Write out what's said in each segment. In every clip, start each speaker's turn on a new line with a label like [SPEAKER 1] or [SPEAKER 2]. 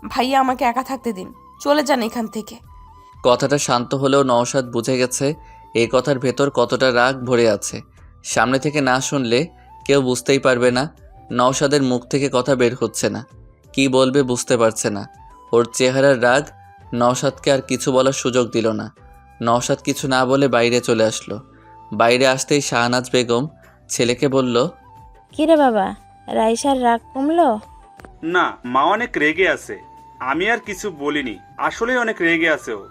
[SPEAKER 1] ভাইয়া আমাকে একা থাকতে দিন, চলে যান এখান থেকে।
[SPEAKER 2] কথাটা শান্ত হলেও নওশাদ বুঝে গেছে এই কথার ভেতর কতটা রাগ ভরে আছে। সামনে থেকে না শুনলে কেউ বুঝতেই পারবে না। নওশাদের মুখ থেকে কথা বের হচ্ছে না, কি বলবে বুঝতে পারছে না। ওর চেহারার রাগ নওশাদকে আর কিছু বলার সুযোগ দিল না। নওশাদ কিছু না বলে বাইরে চলে আসলো। বাইরে আসতেই শাহনাজ বেগম ছেলেকে বলল,
[SPEAKER 3] কিরে বাবা, রাইসার রাগ কমলো?
[SPEAKER 4] না, মা অনেক রেগে আছে। আমি আর কিছু বলিনি, আসলেই অনেক রেগে আছে ও।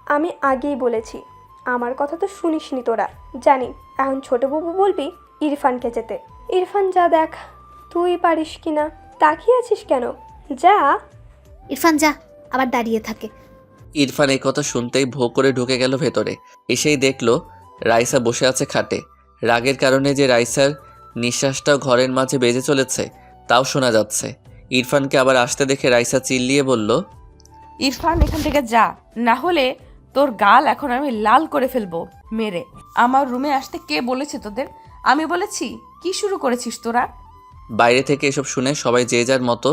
[SPEAKER 5] আমি আগেই বলেছি, আমার কথা তো শুনিসনি তোরা। জানি এখন ছোট বাবু বলবি ইরফানকে যেতে। ইরফান যা দেখ, তুই পারিস কি না, তাকিয়ে আছিস কেন? যা।
[SPEAKER 6] ইরফান যা, আবার দাঁড়িয়ে থাকে।
[SPEAKER 2] ইরফান এই কথা শুনতেই ভোঁ করে ঢুকে গেল ভেতরে। এসেই দেখলো রাইসা বসে আছে খাটে। রাগের কারণে যে রাইসার নিঃশ্বাসটাও ঘরের মাঝে বেজে চলেছে তাও শোনা যাচ্ছে। ইরফানকে আবার আসতে দেখে রাইসা চিল্লিয়ে বলল,
[SPEAKER 1] ইরফান এখান থেকে যা, না হলে তোর গাল এখন আমি লাল করে ফেলবো মেরে। আমার রুমে আসতে কে বলেছে তোদের? আমি বলেছি? কি শুরু করেছিস তোরা?
[SPEAKER 2] বাইরে থেকে এসব শুনে সবাই যে যার মতো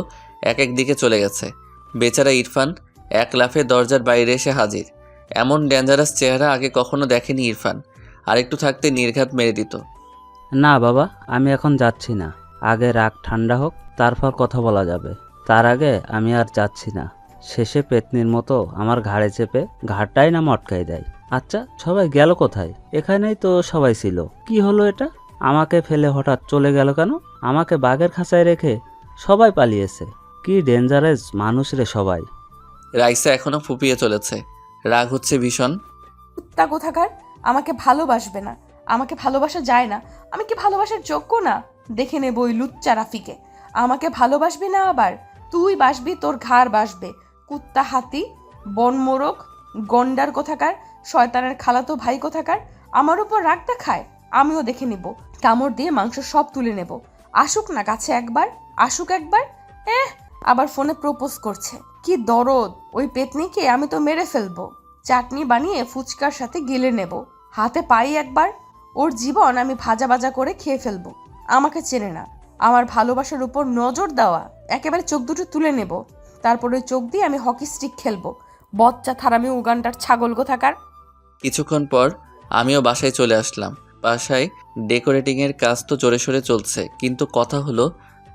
[SPEAKER 2] এক এক দিকে চলে গেছে। বেচারা ইরফান এক লাফে দরজার বাইরে এসে হাজির। এমন ডেঞ্জারাস চেহারা আগে কখনো দেখেনি ইরফান। আরেকটু থাকতে নির্ঘাত মেরে দিত।
[SPEAKER 7] না বাবা, আমি এখন যাচ্ছি না। আগে রাগ ঠান্ডা হোক, তারপর কথা বলা যাবে। তার আগে আমি আর যাচ্ছি না। শেষে পেতনির মতো আমার ঘাড়ে চেপে ঘাড়টাই না মটকাই দেয়। আচ্ছা, সবাই গেল কোথায়? এখানেই তো সবাই ছিল। কি হলো এটা? আমাকে ফেলে হঠাৎ চলে গেল কেন? আমাকে বাঘের খাঁচায় রেখে সবাই পালিয়েছে। কি ডেঞ্জারাস মানুষ রে সবাই।
[SPEAKER 2] রাইসা এখনো ফুপিয়ে চলেছে, রাগ হচ্ছে ভীষণ।
[SPEAKER 1] কুত্তা কোথাকার, আমাকে ভালোবাসবে না, আমাকে ভালোবাসা যায় না। আমি কি ভালোবাসার যোগ্য না? দেখে নেব ওই লুচ্চা রাফিকে। আমাকে ভালোবাসবি না, আবার তুই বাসবি, তোর ঘাড় বাসবে। কুত্তা হাতি, বনমোরগ, গন্ডার কোথাকার, শয়তানের খালাতো ভাই কোথাকার। আমার উপর রাগ দেখায়, আমিও দেখে নিব। কামড় দিয়ে মাংস সব তুলে নেব। আসুক না কাছে একবার, আসুক একবার। আবার ফোনে প্রপোজ করছে। কি দরদ! ওই পেতনিকে আমি তো মেরে ফেলবো, চাটনি বানিয়ে ফুচকার সাথে গিলে নেব। হাতে পাই একবার, ওর জীবন আমি ভাজা ভাজা করে খেয়ে ফেলবো। আমাকে চেনে না, আমার ভালোবাসার উপর নজর দেওয়া, একেবারে চোখ দুটো তুলে নেব। তারপর ওই চোখ দিয়ে আমি হকি স্টিক খেলবো। বচ্চা থারামি উগান্ডার ছাগল কোথাকার।
[SPEAKER 2] কিছুক্ষণ পর আমিও বাসায় চলে আসলাম। বাসায় ডেকোরেটিংয়ের কাজ তো জোরে সোরে চলছে, কিন্তু কথা হলো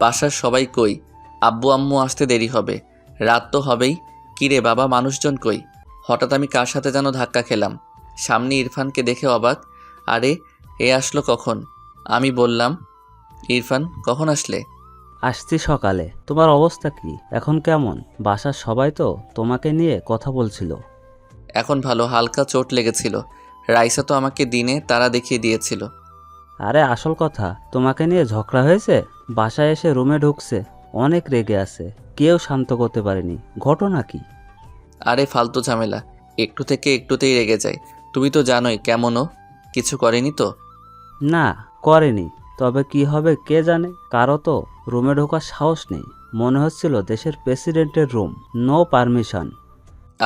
[SPEAKER 2] বাসার সবাই কই? আব্বু আম্মু আসতে দেরি হবে, রাত তো হবেই। কিরে বাবা, মানুষজন কই? হঠাৎ আমি কার সাথে যেন ধাক্কা খেলাম। সামনে ইরফানকে দেখে অবাক। আরে এ আসলো কখন? আমি বললাম, ইরফান কখন আসলে?
[SPEAKER 7] আসছি সকালে। তোমার অবস্থা কি এখন? কেমন? বাসার সবাই তো তোমাকে নিয়ে কথা বলছিল।
[SPEAKER 2] এখন ভালো, হালকা চোট লেগেছিল। রাইসা তো আমাকে দিনে তারা দেখিয়ে দিয়েছিল।
[SPEAKER 7] আরে আসল কথা, তোমাকে নিয়ে ঝগড়া হয়েছে। বাসায় এসে রুমে ঢুকছে, অনেক রেগে আছে, কেউ শান্ত করতে পারেনি। ঘটনা কি?
[SPEAKER 2] আরে ফালতু ঝামেলা, একটু থেকে একটুতেই রেগে যায়। তুমি তো জানোই কেমনও। কিছু করেনি তো?
[SPEAKER 7] না, করেনি। তবে কি হবে কে জানে। কারো তো রুমে ঢোকার সাহস নেই। মনে হচ্ছিল দেশের প্রেসিডেন্টের রুম, নো পারমিশন।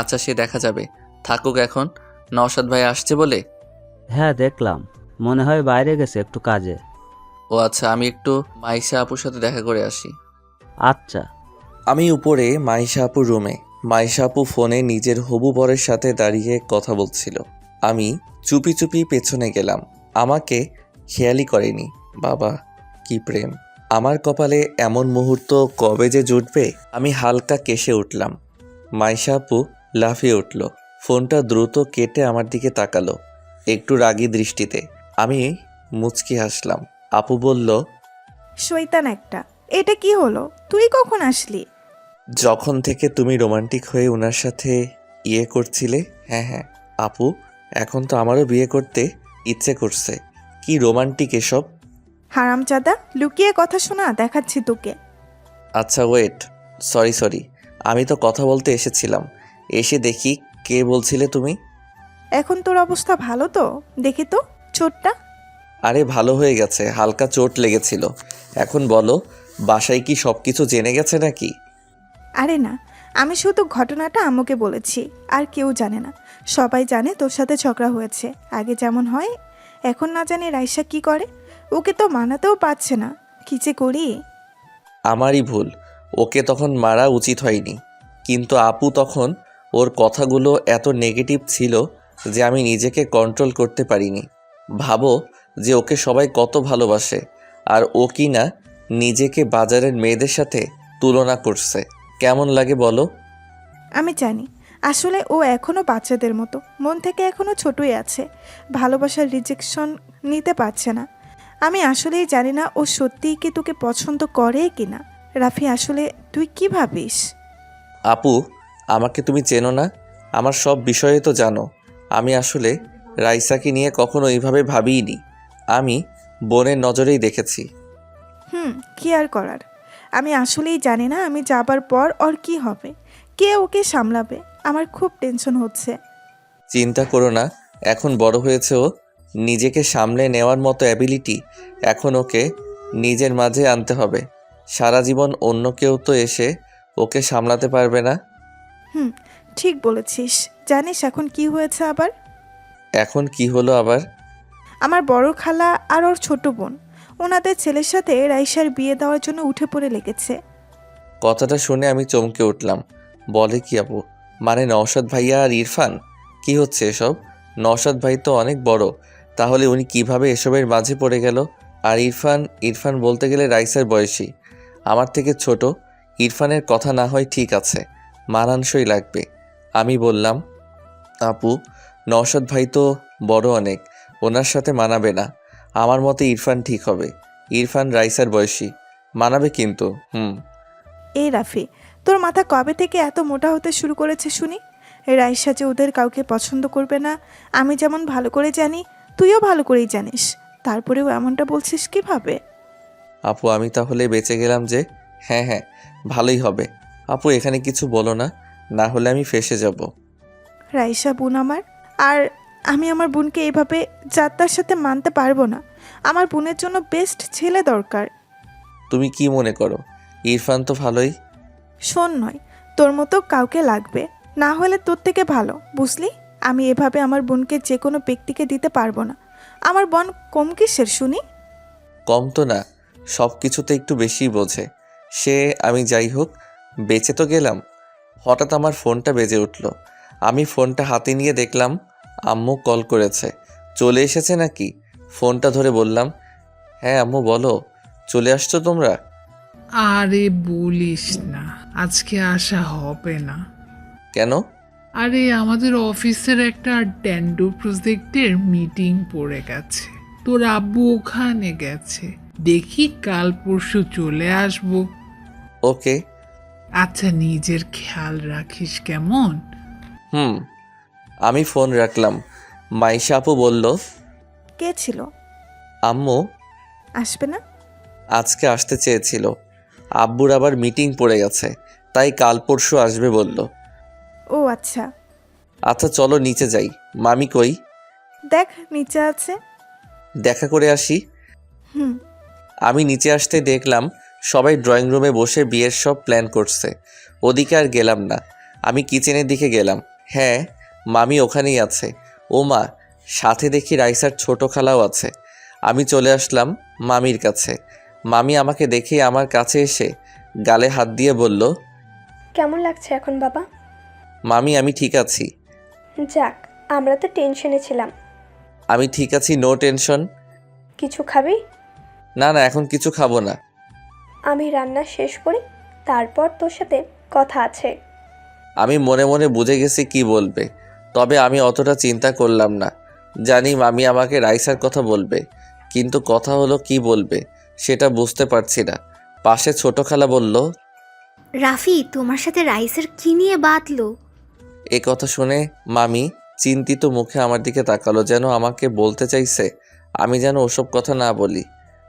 [SPEAKER 2] আচ্ছা, সে দেখা যাবে, থাকুক এখন। নওশাদ ভাই আসছে বলে?
[SPEAKER 7] হ্যাঁ দেখলাম, মনে হয় বাইরে গেছে একটু কাজে।
[SPEAKER 2] ও আচ্ছা, আমি একটু মাইশা আপুর সাথে দেখা করে আসি।
[SPEAKER 7] আচ্ছা।
[SPEAKER 8] আমি উপরে মাইশা আপুর রুমে। মাইশা আপু ফোনে নিজের হবু বরের সাথে দাঁড়িয়ে কথা বলছিল। আমি চুপি চুপি পেছনে গেলাম। আমাকে খেয়ালই করেনি। বাবা, কি প্রেম! আমার কপালে এমন মুহূর্ত কবে যে জুটবে। আমি হালকা কেশে উঠলাম। মাইশা আপু লাফিয়ে উঠল, ফোনটা দ্রুত কেটে আমার দিকে তাকালো একটু রাগী দৃষ্টিতে। আমি মুচকি হাসলাম। আপু বলল,
[SPEAKER 9] শয়তান একটা, এটা কি হলো? তুই কখন আসলি?
[SPEAKER 8] যখন থেকে তুমি রোমান্টিক হয়ে ওনার সাথে ইয়ে করছিলে। হ্যাঁ হ্যাঁ আপু, এখন তো আমারও বিয়ে করতে ইচ্ছে করছে। কি রোমান্টিক এসব!
[SPEAKER 9] হারামজাদা, লুকিয়ে কথা শোনা দেখাচ্ছি তোকে।
[SPEAKER 8] আচ্ছা ওয়েট, সরি, আমি তো কথা বলতে এসেছিলাম। এসে দেখি কে বলছিলে তুমি?
[SPEAKER 9] এখন তোর অবস্থা ভালো তো? দেখি তো চোটটা।
[SPEAKER 8] আরে ভালো হয়ে গেছে, হালকা চোট লেগেছিল। এখন বলো, বাসায় কি সব কিছু জেনে গেছে নাকি?
[SPEAKER 9] আরে না, আমি শুধু ঘটনাটা আম্মুকে বলেছি, আর কেউ জানে না। সবাই জানে তোর সাথে ঝগড়া হয়েছে। আগে যেমন হয়, এখন না জানি রাইসা কি করে। ওকে তো মানাতেও পারছে না। কি যে করি।
[SPEAKER 8] আমারই ভুল, ওকে তখন মারা উচিত হয়নি। কিন্তু আপু তখন ওর কথাগুলো এত নেগেটিভ ছিল যে আমি নিজেকে কন্ট্রোল করতে পারিনি। ভাবো যে ওকে সবাই কত ভালোবাসে, আর ও কি না নিজেকে বাজারের মেয়েদের সাথে তুলনা করছে। কেমন লাগে বলো?
[SPEAKER 9] আমি জানি আসলে ও এখনও বাচ্চাদের মতো মন থেকে এখনও ছোটই আছে, ভালোবাসার রিজেকশন নিতে পারছে না। আমি আসলেই জানি না ও সত্যিই কি তোকে পছন্দ করে কি না। রাফি, আসলে তুই কি ভাবিস?
[SPEAKER 8] আপু, আমাকে তুমি চেনো না, আমার সব বিষয়ে তো জানো। আমি আসলে রাইসাকে নিয়ে কখনো এইভাবে ভাবিইনি। আমি বোনের নজরেই দেখেছি।
[SPEAKER 9] কি আর করার। আমি আসলেই জানি না আমি যাবার পর ওর কি হবে, কে ওকে সামলাবে। আমার খুব টেনশন হচ্ছে।
[SPEAKER 8] চিন্তা করো না, এখন বড় হয়েছে ও, নিজেকে সামলে নেওয়ার মতো অ্যাবিলিটি এখন ওকে নিজের মাঝে আনতে হবে। সারা জীবন অন্য কেউ তো এসে ওকে সামলাতে পারবে না।
[SPEAKER 9] ঠিক বলেছিস। জানিস এখন কি হয়েছে আবার?
[SPEAKER 8] এখন কি হলো আবার?
[SPEAKER 9] আমার বড় খালা আর ওর ছোট বোন ওনাদের ছেলের সাথে রাইসার বিয়ে দেওয়ার জন্য উঠে পড়ে লেগেছে।
[SPEAKER 8] কথাটা শুনে আমি চমকে উঠলাম। বলে কি আপু? মানে নওশাদ ভাইয়া আর ইরফান? কি হচ্ছে এসব? নওশাদ ভাই তো অনেক বড়, তাহলে উনি কিভাবে এসবের মাঝে পড়ে গেল? আর ইরফান বলতে গেলে রাইসার বয়সী, আমার থেকে ছোট। ইরফানের কথা না হয় ঠিক আছে, মানানসই লাগবে। আমি বললাম, আপু, নওশাদ ভাই তো বড় অনেক, ওনার সাথে মানাবে না। আমার মতে ইরফান ঠিক হবে। ইরফান রাইসার বয়সী, মানাবে কিন্তু।
[SPEAKER 9] এই রাফি, তোর মাথা কবে থেকে এত মোটা হতে শুরু করেছে শুনি? রাইসা যে ওদের কাউকে পছন্দ করবে না আমি যেমন ভালো করে জানি, তুইও ভালো করেই জানিস, তারপরেও এমনটা বলছিস কিভাবে?
[SPEAKER 8] আপু, আমি তাহলে বেঁচে গেলাম যে। হ্যাঁ, ভালোই হবে। আপু, এখানে কিছু বলো না, না হলে আমি ফেঁসে যাব।
[SPEAKER 9] রাইসা বোন আমার, আর আমি আমার বোনকে এইভাবে যাত্রার সাথে মানতে পারবো না। আমার বোনের জন্য বেস্ট ছেলে দরকার।
[SPEAKER 8] তুমি কি মনে করো? ইরফান তো ভালোই।
[SPEAKER 9] শোন, নয় তোর মতো কাউকে লাগবে, না হলে তোর থেকে ভালো, বুঝলি? আমি এভাবে আমার বোনকে যে কোনো ব্যক্তিকে দিতে পারবো না। আমার বোন কম কিসের শুনি?
[SPEAKER 8] কম তো না, সব কিছুতে একটু বেশিই বোঝে সে। আমি যাই হোক, বেঁচে তো গেলাম। হঠাৎ আমার ফোনটা বেজে উঠল। আমি ফোনটা হাতে নিয়ে দেখলাম আম্মু কল করেছে। চলে এসেছে নাকি? ফোনটা ধরে বললাম, হ্যাঁ আম্মু বলো, চলে আসছো তোমরা?
[SPEAKER 10] আরে বলিস না, আজকে আসা হবে না।
[SPEAKER 8] কেন?
[SPEAKER 10] আরে আমাদের অফিসের একটা ড্যান্ডো প্রজেক্টের মিটিং পড়ে গেছে, তোর আব্বু ওখানে গেছে। দেখি কাল পরশু চলে আসবো।
[SPEAKER 8] ওকে।
[SPEAKER 10] আচ্ছা, নিজের খেয়াল রাখিস কেমন?
[SPEAKER 8] আমি ফোন রাখলাম। মাইশা আপু বলল,
[SPEAKER 9] কে ছিল?
[SPEAKER 8] আম্মু
[SPEAKER 9] আসবে না?
[SPEAKER 8] আজকে আসতে চেয়েছিল, আব্বুর আবার মিটিং পড়ে গেছে, তাই কাল পরশু আসবে বলল।
[SPEAKER 9] ও আচ্ছা।
[SPEAKER 8] আচ্ছা চলো নিচে যাই। মামি কই?
[SPEAKER 9] দেখ নিচে আছে।
[SPEAKER 8] দেখা করে আসি।
[SPEAKER 9] হুম।
[SPEAKER 8] আমি নিচে আসতে দেখলাম সবাই ড্রয়িং রুমে বসে বিয়ের সব প্ল্যান করছে। ওদিকে আর গেলাম না, আমি কিচেনের দিকে গেলাম। হ্যাঁ, মামি ওখানেই আছে। ও মা, সাথে দেখি রাইসার ছোট খালাও আছে। আমি চলে আসলাম মামির কাছে। মামি আমাকে দেখে আমার কাছে এসে গালে হাত দিয়ে বলল,
[SPEAKER 5] কেমন লাগছে এখন বাবা?
[SPEAKER 8] মামি আমি ঠিক আছি।
[SPEAKER 5] যাক, আমরা তো টেনশনে ছিলাম।
[SPEAKER 8] আমি ঠিক আছি, নো টেনশন।
[SPEAKER 5] কিছু খাবি?
[SPEAKER 8] না এখন কিছু খাবো না।
[SPEAKER 5] আমি রান্না শেষ করি, তারপর তোর সাথে কথা আছে।
[SPEAKER 8] আমি মনে মনে বুঝে গেছি কি বলবে, তবে আমি অতটা চিন্তা করলাম না। জানি মামি আমাকে রাইসার কথা বলবে, কিন্তু কথা হলো কি বলবে সেটা বুঝতে পারছি না। পাশে ছোট খালা বলল,
[SPEAKER 6] রাফি, তোমার সাথে রাইসের কি নিয়ে বাতলো?
[SPEAKER 8] এ কথা শুনে মামি চিন্তিত মুখে আমার দিকে তাকালো, যেন আমাকে বলতে চাইছে আমি যেন ওসব কথা না বলি।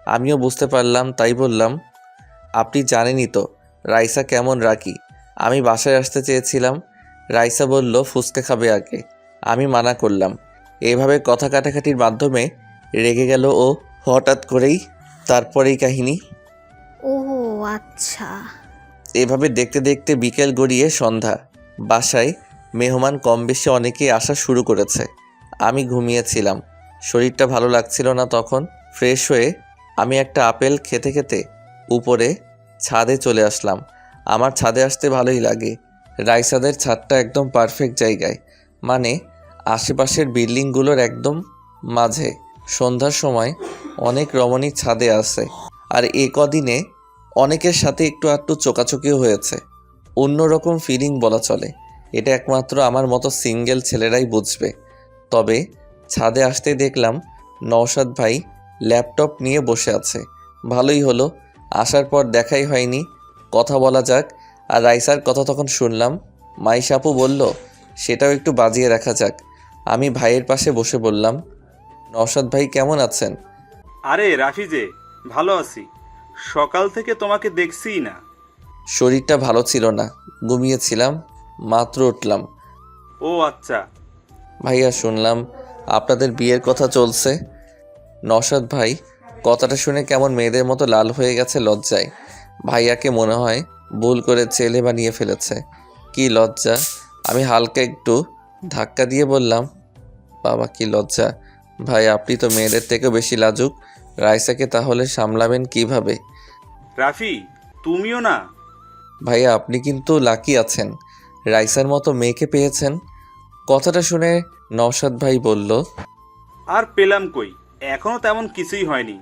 [SPEAKER 8] আমিও বুঝতে পারলাম, তাই বললাম, আপনি জানেনই তো রাইসা কেমন রাখি। আমি বাসায় আসতে চেয়েছিলাম, রাইসা বলল ফুচকা খাবে আগে। আমি মানা করলাম। এভাবে কথা কাটাকাটির মাধ্যমে রেগে গেল ও হঠাৎ করেই। তারপরেই কাহিনী।
[SPEAKER 6] ও আচ্ছা।
[SPEAKER 8] এভাবে দেখতে দেখতে বিকেল গড়িয়ে সন্ধ্যা। বাসায় মেহমান কম বেশি অনেকেই আসা শুরু করেছে। আমি ঘুমিয়েছিলাম, শরীরটা ভালো লাগছিল না। তখন ফ্রেশ হয়ে আমি একটা আপেল খেতে খেতে উপরে ছাদে চলে আসলাম। আমার ছাদে আসতে ভালোই লাগে, রাইসাদের ছাদটা একদম পারফেক্ট জায়গায়, মানে আশেপাশের বিল্ডিংগুলোর একদম মাঝে। সন্ধ্যার সময় অনেক রমণী ছাদে আসে, আর এ কদিনে অনেকের সাথে একটু আধটু চোকাচোকিও হয়েছে। অন্যরকম ফিলিং বলা চলে, এটা একমাত্র আমার মতো সিঙ্গেল ছেলেরাই বুঝবে। তবে ছাদে আসতেই দেখলাম নওশাদ ভাই ল্যাপটপ নিয়ে বসে আছে। ভালোই হলো, আসার পর দেখাই হয়নি, কথা বলা যাক। আর রাইসার কথা তখন শুনলাম, মাইশা আপু বলল সেটাও একটু বাজিয়ে রাখা যাক। আমি ভাইয়ের পাশে বসে বললাম, নওশাদ ভাই কেমন আছেন?
[SPEAKER 4] আরে রাফি যে, ভালো আছি। সকাল থেকে তোমাকে দেখছিই না।
[SPEAKER 8] শরীরটা ভালো ছিল না, ঘুমিয়েছিলাম, মাত্র উঠলাম।
[SPEAKER 4] ও আচ্ছা।
[SPEAKER 8] ভাইয়া শুনলাম আপনাদের বিয়ের কথা চলছে। নওশাদ ভাই কথাটা শুনে কেমন মেয়েদের মতো লাল হয়ে গেছে লজ্জায়। ভাইয়াকে মনে হয় ভুল করে ছেলে বানিয়ে ফেলেছে। কি লজ্জা! আমি হালকা একটু ধাক্কা দিয়ে বললাম, বাবা কি লজ্জা! ভাই আপনি তো মেয়েদের থেকেও বেশি লাজুক, রাইসাকে তাহলে সামলাবেন কিভাবে?
[SPEAKER 4] রাফি, তুমিও না?
[SPEAKER 8] ভাইয়া আপনি কিন্তু লাকি আছেন, রাইসার মতো মেয়েকে পেয়েছেন। কথাটা শুনে নওশাদ ভাই বলল,
[SPEAKER 4] আর পেলাম কই, এখনো তেমন কিছুই হয়নি।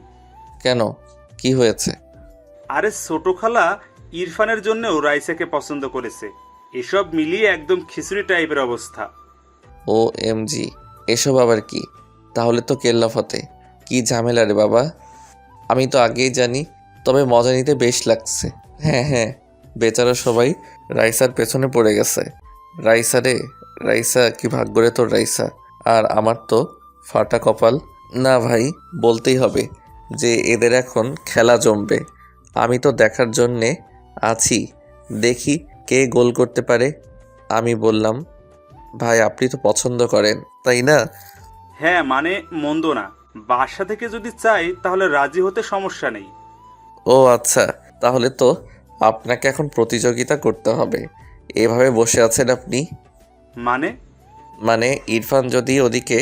[SPEAKER 8] কেন, কি হয়েছে?
[SPEAKER 4] আরে ছোট খালা ইরফানের জন্যও রাইসাকে পছন্দ করেছে। এসব মিলিয়ে একদম খিচুড়ি টাইপের অবস্থা।
[SPEAKER 8] ও এমজি, এসব আবার কি? তাহলে তো কেল্লাফতে, কি ঝামেলা রে বাবা? আমি তো আগেই জানি, তবে মজা নিতে বেশ লাগছে। হ্যাঁ হ্যাঁ, বেচারা সবাই রাইসার পেছনে পড়ে গেছে। রাইসা রে, রাইসা কি ভাগ্য রে তোর রাইসা, আর আমার তো ফাটা কপাল। না ভাই, বলতেই হবে যে এদের এখন খেলা জমবে। আমি তো দেখার জন্যে আছি, দেখি কে গোল করতে পারে। আমি বললাম, ভাই আপনি তো পছন্দ করেন তাই না?
[SPEAKER 4] হ্যাঁ মানে মন্দ না, বাসা থেকে যদি চাই তাহলে রাজি হতে সমস্যা নেই।
[SPEAKER 8] ও আচ্ছা, তাহলে তো আপনাকে এখন প্রতিযোগিতা করতে হবে। এভাবে বসে আছেন আপনি?
[SPEAKER 4] মানে
[SPEAKER 8] ইরফান যদি ওদিকে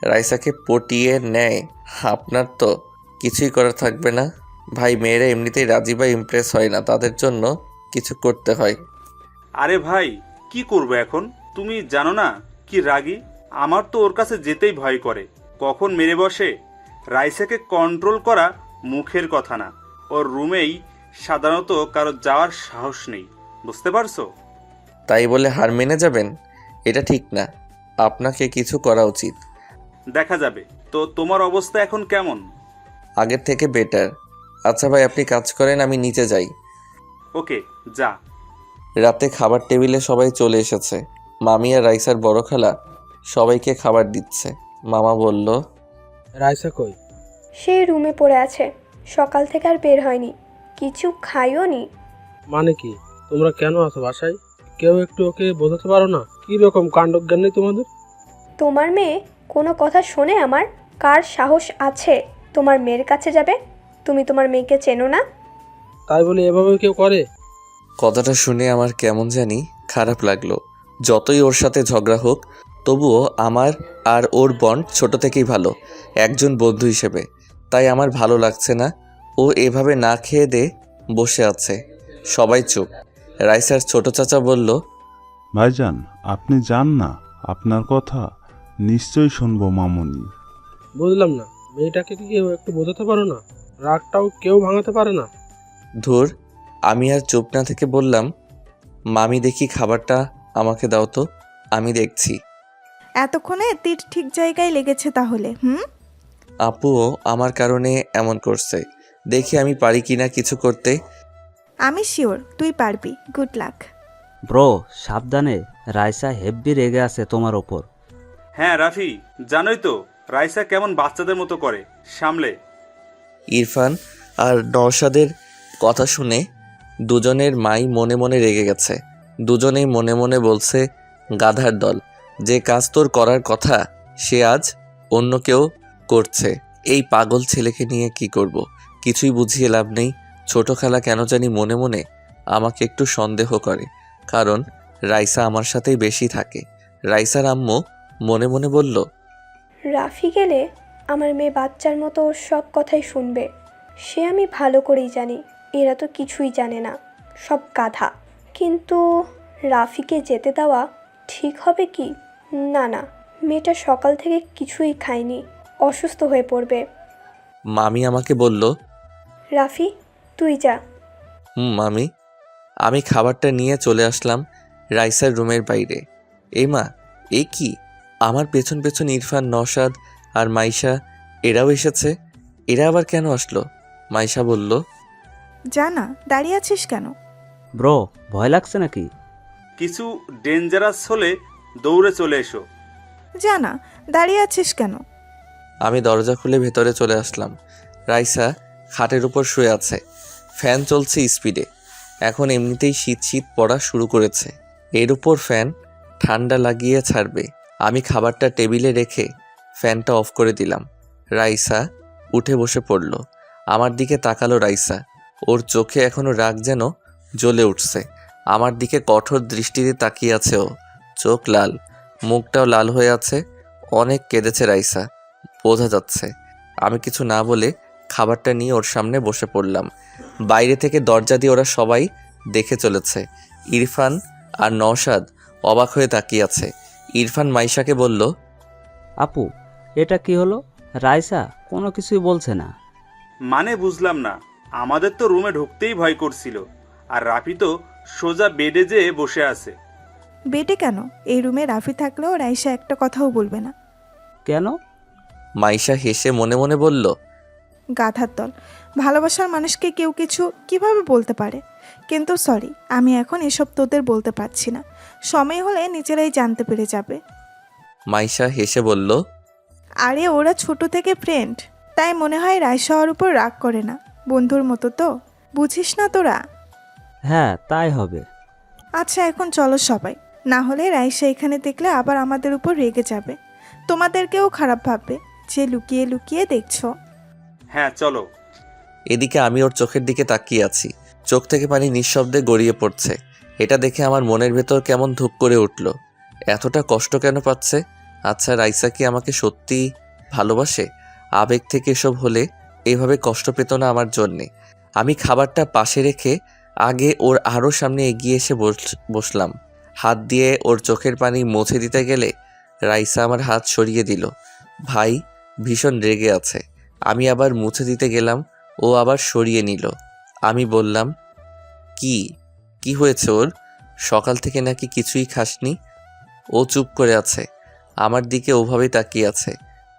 [SPEAKER 8] রাইসাকে পটিয়ে নেয়, আপনার তো কিছুই করার থাকবে না। ভাই মেয়েরা এমনিতেই রাজি বা ইমপ্রেস হয় না, তাদের জন্য কিছু করতে হয়।
[SPEAKER 4] আরে ভাই, কি করবো এখন? তুমি জানো না কি রাগী। আমার তো ওর কাছে যেতেই ভয় করে, কখন মেরে বসে। রাইসাকে কন্ট্রোল করা মুখের কথা না, ওর রুমেই সাধারণত কারো যাওয়ার সাহস নেই, বুঝতে পারছো?
[SPEAKER 8] তাই বলে হার মেনে যাবেন? এটা ঠিক না, আপনাকে কিছু করা উচিত।
[SPEAKER 4] দেখা যাবে। তো তোমার অবস্থা এখন কেমন?
[SPEAKER 8] আগের থেকে বেটার। আচ্ছা ভাই আপনি কাজ করেন, আমি নিচে যাই।
[SPEAKER 4] ওকে, যা।
[SPEAKER 8] রাতে খাবার টেবিলে সবাই চলে এসেছে। মামি আর রাইসার বড় খালা সবাইকে খাবার দিচ্ছে। মামা বলল,
[SPEAKER 11] রাইসা কই?
[SPEAKER 5] সেই রুমে পড়ে আছে, সকাল থেকে আর বের হয়নি, কিছু খাইও নি।
[SPEAKER 11] মানে কি, তোমরা কেন আছো বাসায়? কেউ একটু ওকে বোঝাতে পারো না? কি রকম কাণ্ডজ্ঞান নেই তোমাদের?
[SPEAKER 5] তোমার মেয়ে কোনো কথা শোনে আমার? কার সাহস আছে তোমার মেয়ের কাছে যাবে? তুমি তোমার মেয়েকে চেনো না?
[SPEAKER 11] তাই বলে এভাবে কেউ করে?
[SPEAKER 8] কথাটা শুনে আমার কেমন জানি খারাপ লাগলো। যতই ওর সাথে ঝগড়া হোক, তবুও আমার আর ওর বন্ড ছোট থেকেই ভালো, একজন বন্ধু হিসেবে। তাই আমার ভালো লাগছে না ও এভাবে না খেয়ে দে বসে আছে। সবাই চুপ। রাইসার ছোট চাচা বলল,
[SPEAKER 12] ভাইজান আপনি যান না, আপনার কথা নিশ্চয়ই শুনবো মামুনি।
[SPEAKER 11] বুঝলাম না, মেয়েটাকে কি কেউ একটু বোঝাতে পারো না? রাগটাও কেউ ভাঙাতে পারে না?
[SPEAKER 8] ধুর। আমি আর চুপ না থেকে বললাম, মামি দেখি খাবারটা আমাকে দাও তো, আমি দেখছি।
[SPEAKER 9] এতক্ষণে তীর ঠিক জায়গায় লেগেছে তাহলে।
[SPEAKER 8] আপুও আমার কারণে এমন করছে, দেখি আমি পারি কিনা কিছু করতে।
[SPEAKER 9] আমি শিওর তুই পারবি, গুড লাক।
[SPEAKER 7] ব্রো সাবধানে, রাইসা হেব্বি রেগে আছে তোমার ওপর।
[SPEAKER 4] হ্যাঁ রাফি, জানোই তো রাইসা কেমন বাচ্চাদের মতো করে, সামলে।
[SPEAKER 8] ইরফান আর নওশাদের কথা শুনে দুজনের মাই মনে মনে রেগে গেছে। দুজনেই মনে মনে বলছে, গাধার দল, যে কাজ তোর করার কথা সে আজ অন্য কেউ করছে। এই পাগল ছেলেকে নিয়ে কি করব, কিছুই বুঝিয়ে লাভ নেই। ছোট খালা কেন জানি মনে মনে আমাকে একটু সন্দেহ করে, কারণ রাইসা আমার সাথেই বেশি থাকে। রাইসার আম্মু মনে মনে বলল,
[SPEAKER 5] রাফি গেলে আমার মেয়ে বাচ্চার মতো ওর সব কথাই শুনবে। সে আমি ভালো করেই জানি, এরা তো কিছুই জানে না, সব গাধা। কিন্তু রাফিকে যেতে দেওয়া ঠিক হবে কি? না না, মেয়েটা সকাল থেকে কিছুই খায়নি, অসুস্থ হয়ে পড়বে।
[SPEAKER 8] মামি আমাকে বলল,
[SPEAKER 5] রাফি তুই যা।
[SPEAKER 8] মামি। আমি খাবারটা নিয়ে চলে আসলাম রাইসার রুমের বাইরে। এই মা, এ কি? আমার পেছন পেছন ইরফান, নওশাদ আর মাইশা এরাও এসেছে। এরা আবার কেন আসলো? মাইশা বলল,
[SPEAKER 9] জানা দাঁড়িয়ে আছিস কেন?
[SPEAKER 7] ব্রো, ভয় লাগছে নাকি?
[SPEAKER 4] কিছু ডেঞ্জারাস হলে দৌড়ে চলে এসো।
[SPEAKER 9] জানা দাঁড়িয়ে আছিস কেন?
[SPEAKER 8] আমি দরজা খুলে ভেতরে চলে আসলাম। রাইসা খাটের উপর শুয়ে আছে, ফ্যান চলছে স্পিডে। এখন এমনিতেই শীত শীত পড়া শুরু করেছে, এর উপর ফ্যান ঠান্ডা লাগিয়ে ছাড়বে। আমি খাবারটা টেবিলে রেখে ফ্যানটা অফ করে দিলাম। রাইসা উঠে বসে পড়ল। আমার দিকে তাকালো রাইসা, ওর চোখে এখনো রাগ যেন জ্বলে উঠছে। আমার দিকে কঠোর দৃষ্টিতে তাকিয়ে আছে ও, চোখ লাল, মুখটাও লাল হয়ে আছে। অনেক কেঁদেছে রাইসা, বোঝা যাচ্ছে। আমি কিছু না বলে খাবারটা নিয়ে ওর সামনে বসে পড়লাম। বাইরে থেকে দরজা দিয়ে ওরা সবাই দেখে চলেছে। ইরফান আর নওশাদ অবাক হয়ে তাকিয়ে আছে। ইরফান মাইশাকে বলল,
[SPEAKER 7] আপু, এটা কি হলো? রাইসা কোনো কিছুই বলছে না।
[SPEAKER 4] মানে বুঝলাম না, আমাদের তো রুমে ঢুকতেই ভয় করছিল, আর রাফি তো সোজা বেডে যেয়ে বসে আছে।
[SPEAKER 9] বেটে কেন? এই রুমে রাফি থাকলেও রাইসা একটা কথাও বলবে না।
[SPEAKER 7] কেন?
[SPEAKER 8] মাইশা হেসে মনে মনে বলল,
[SPEAKER 9] গাধার দল, ভালোবাসার মানুষকে কেউ কিছু কিভাবে বলতে পারে? কিন্তু সরি, আমি এখন এসব তোদের বলতে পারছি না, সময় হলে নিজেরাই জানতে পেরে যাবে।
[SPEAKER 8] মাইশা হেসে বলল,
[SPEAKER 9] আরে ওরা ছোট থেকে ফ্রেন্ড, তাই মনে হয় রাইসা ওর উপর রাগ করে না, বন্ধুর মতো তো, বুঝিস না তোরা?
[SPEAKER 7] হ্যাঁ, তাই হবে।
[SPEAKER 9] আচ্ছা এখন চলো সবাই, না হলে রাইসা এখানে দেখলে আবার আমাদের উপর রেগে যাবে, তোমাদেরকেও খারাপ ভাববে যে লুকিয়ে লুকিয়ে দেখছো।
[SPEAKER 4] হ্যাঁ চলো।
[SPEAKER 8] এদিকে আমি ওর চোখের দিকে তাকিয়ে আছি, চোখ থেকে পানি নিঃশব্দে গড়িয়ে পড়ছে। এটা দেখে আমার মনের ভেতর কেমন ধুপ করে উঠল। এতটা কষ্ট কেন পাচ্ছে? আচ্ছা, রাইসা কি আমাকে সত্যি ভালোবাসে? আবেগ থেকে এসব হলে এইভাবে কষ্ট পেত না আমার জন্যে। আমি খাবারটা পাশে রেখে আগে ওর আরও সামনে এগিয়ে এসে বসলাম। হাত দিয়ে ওর চোখের পানি মুছে দিতে গেলে রাইসা আমার হাত সরিয়ে দিল। ভাই ভীষণ রেগে আছে। আমি আবার মুছে দিতে গেলাম, ও আবার সরিয়ে নিল। আমি বললাম, কি হয়েছে ওর? সকাল থেকে নাকি কিছুই খাসনি? ও চুপ করে আছে, আমার দিকে ওভাবে তাকিয়ে আছে।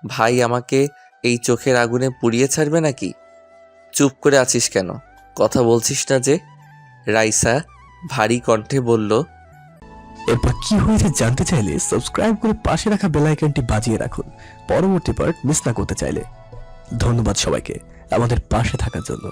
[SPEAKER 8] ভাই আমাকে এই চোখের আগুনে পুড়িয়ে ছাড়বে নাকি? চুপ করে আছিস কেন? কথা বলছিস না যে? রাইসা ভারী কণ্ঠে বলল,
[SPEAKER 13] এরপর কি হয়েছে জানতে চাইলে সাবস্ক্রাইব করে পাশে রাখা বেল আইকনটি বাজিয়ে রাখুন পরবর্তী পার্ট মিস না করতে চাইলে। ধন্যবাদ সবাইকে আমাদের পাশে থাকার জন্য।